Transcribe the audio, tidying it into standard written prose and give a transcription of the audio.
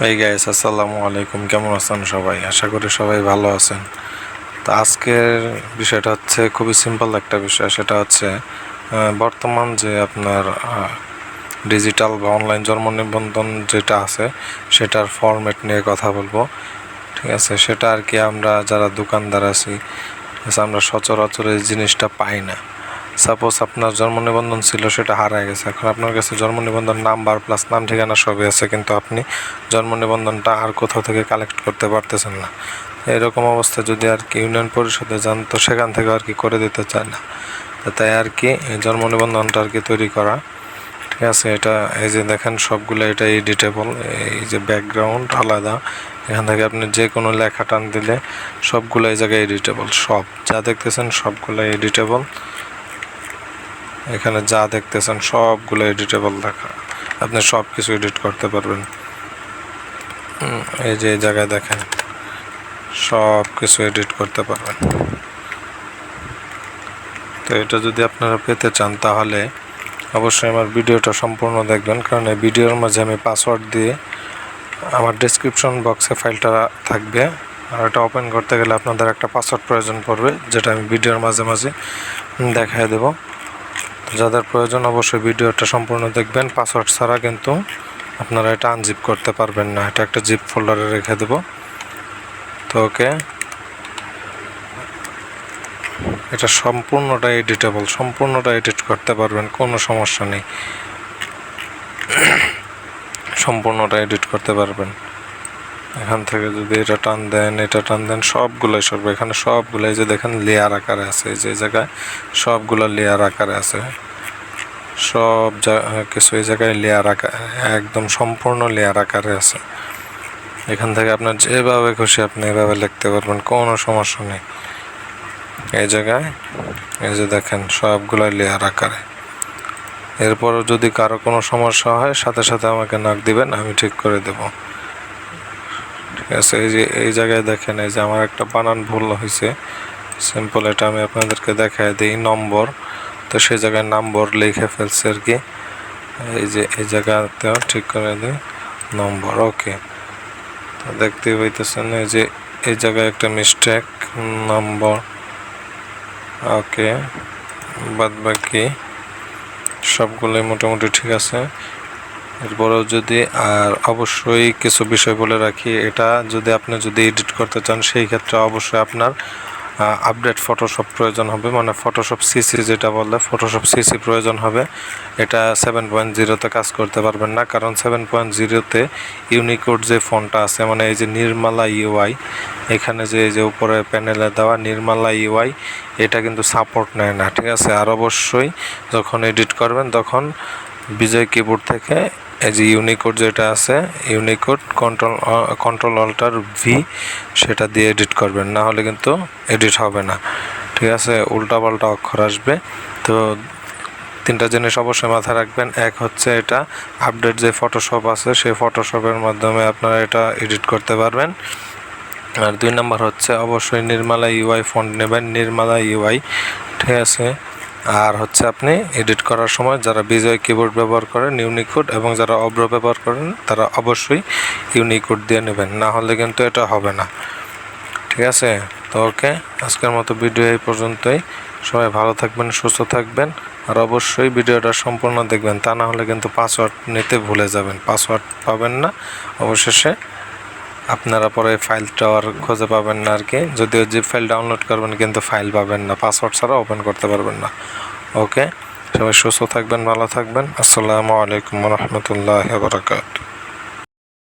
এই গাইস, আসসালামু আলাইকুম। কেমন আছেন সবাই? আশা করি সবাই ভালো আছেন। তো আজকের বিষয়টা হচ্ছে খুবই সিম্পল একটা বিষয়। সেটা হচ্ছে বর্তমান যে আপনার ডিজিটাল বা অনলাইন জন্ম নিবন্ধন যেটা আছে সেটার ফরম্যাট নিয়ে কথা বলবো। ঠিক আছে, সেটা আর কি আমরা যারা দোকানদার আছি, আমরা সচরাচর এই জিনিসটা পাই না। সাপোজ আপনার জন্ম নিবন্ধন ছিল, সেটা হারায় গেছে। এখন আপনার কাছে জন্ম নিবন্ধন নাম্বার প্লাস নাম ঠিকানা সবই আছে, কিন্তু আপনি জন্ম নিবন্ধনটা আর কোথাও থেকে কালেক্ট করতে পারতেছেন না। এরকম অবস্থা যদি আর কি ইউনিয়ন পরিষদে যান, তো সেখান থেকে আর কি করে দিতে চায় না। তাই আর কি জন্ম নিবন্ধনটা আর কি তৈরি করা। ঠিক আছে, এটা এই যে দেখেন সবগুলো এটা এডিটেবল। এই যে ব্যাকগ্রাউন্ড আলাদা, এখান থেকে আপনি যে কোনো লেখা টান দিলে সবগুলো এই জায়গায় এডিটেবল। সব যা দেখতেছেন সবগুলো এডিটেবল। এখানে যা দেখতেছেন সবগুলো এডিটেবল দেখা, আপনি সব কিছু এডিট করতে পারবেন। এই যে এই জায়গায় দেখেন সব কিছু এডিট করতে পারবেন। তো এটা যদি আপনারা পেতে চান তাহলে অবশ্যই আমার ভিডিওটা সম্পূর্ণ দেখবেন, কারণ এই ভিডিওর মাঝে আমি পাসওয়ার্ড দিয়ে আমার ডেসক্রিপশন বক্সে ফাইলটা থাকবে। আর এটা ওপেন করতে গেলে আপনাদের একটা পাসওয়ার্ড প্রয়োজন পড়বে, যেটা আমি ভিডিওর মাঝে মাঝে দেখায় দেব। যাদের প্রয়োজন অবশ্যই ভিডিওটা সম্পূর্ণ দেখবেন। পাসওয়ার্ড ছাড়া কিন্তু আপনারা এটা আনজিপ করতে পারবেন না। এটা একটা জিপ ফোল্ডারে রেখে দেব। তো ওকে, এটা সম্পূর্ণটা এডিটেবল, সম্পূর্ণটা এডিট করতে পারবেন, কোনো সমস্যা নেই। সম্পূর্ণটা এডিট করতে পারবেন। এখান থেকে যদি এটা টান দেন, এটা টান দেন, সবগুলোই সব এখানে সবগুলোই যে দেখেন লেয়ার আকারে আছে। এই যে জায়গায় সবগুলো লেয়ার আকারে আছে, সব কিছু এই জায়গায় লেয়ার আকার, একদম সম্পূর্ণ লেয়ার আকারে আছে। এখান থেকে আপনার যেভাবে খুশি আপনি এভাবে লিখতে পারবেন, কোনো সমস্যা নেই। এই জায়গায় এই যে দেখেন সবগুলো লেয়ার আকারে। এরপরও যদি কারো কোনো সমস্যা হয় সাথে সাথে আমাকে নক দিবেন, আমি ঠিক করে দেব। ঠিক আছে, এই যে এই জায়গায় দেখেন এই যে আমার একটা বানান ভুল হয়েছে, সিম্পল এটা আমি আপনাদেরকে দেখাই দিই। নম্বর, তো সেই জায়গায় নম্বর লিখে ফেলছে আর কি। এই যে এই জায়গাতেও ঠিক করে দিই নম্বর। ওকে, তো দেখতেই পাইতেছেন এই যে এই জায়গায় একটা মিস্টেক, নম্বর। ওকে, বাদ বাকি সবগুলোই মোটামুটি ঠিক আছে। এরপরেও যদি আর অবশ্যই কিছু বিষয় বলে রাখি, এটা যদি আপনি যদি এডিট করতে চান সেই ক্ষেত্রে অবশ্যই আপনার আপডেট ফটোশপ প্রয়োজন হবে, মানে ফটোশপ সিসি যেটা বললে ফটোশপ সিসি প্রয়োজন হবে। এটা 7.0-তে কাজ করতে পারবেন না, কারণ 7.0-তে ইউনিকোড যে ফন্টটা আছে, মানে এই যে নির্মালা ইউআই, এখানে যে এই যে উপরে প্যানেলে দেওয়া নির্মালা ইউআই, এটা কিন্তু সাপোর্ট নেয় না। ঠিক আছে, আর অবশ্যই যখন এডিট করবেন তখন বিজয় কিবোর্ড থেকে এই যে ইউনিকোড যেটা আছে, ইউনিকোড কন্ট্রোল অল্টার ভি, সেটা দিয়ে এডিট করবেন, না হলে কিন্তু এডিট হবে না। ঠিক আছে, উল্টাপাল্টা অক্ষর আসবে। তো তিনটা জিনিস অবশ্যই মাথায় রাখবেন। এক হচ্ছে এটা আপডেট যে ফটোশপ আছে সেই ফটোশপের মাধ্যমে আপনারা এটা এডিট করতে পারবেন। আর 2 নম্বর হচ্ছে অবশ্যই নির্মালা ইউআই ফন্ট নেবেন, নির্মালা ইউআই। ঠিক আছে, আর হচ্ছে আপনি এডিট করার সময় যারা বিজয় কিবোর্ড ব্যবহার করেন ইউনিকোড, এবং যারা অব্র ব্যবহার করেন তারা অবশ্যই ইউনিকোড দিয়ে নেবেন, না হলে কিন্তু এটা হবে না। ঠিক আছে, তো ওকে, আজকের মতো ভিডিও এই পর্যন্তই। সবাই ভালো থাকবেন, সুস্থ থাকবেন, আর অবশ্যই ভিডিওটা সম্পূর্ণ দেখবেন, তা না হলে কিন্তু পাসওয়ার্ড নিতে ভুলে যাবেন, পাসওয়ার্ড পাবেন না। অবশেষে আপনারা পরে ফাইলটা আর খুঁজে পাবেন না আর কি। যদিও জিপ ফাইল ডাউনলোড করবেন কিন্তু ফাইল পাবেন না, পাসওয়ার্ড ছাড়া ওপেন করতে পারবেন না। ওকে, সবাই সুস্থ থাকবেন, ভালো থাকবেন। আসসালামু আলাইকুম রহমতুল্লাহ বারাকাতুহু।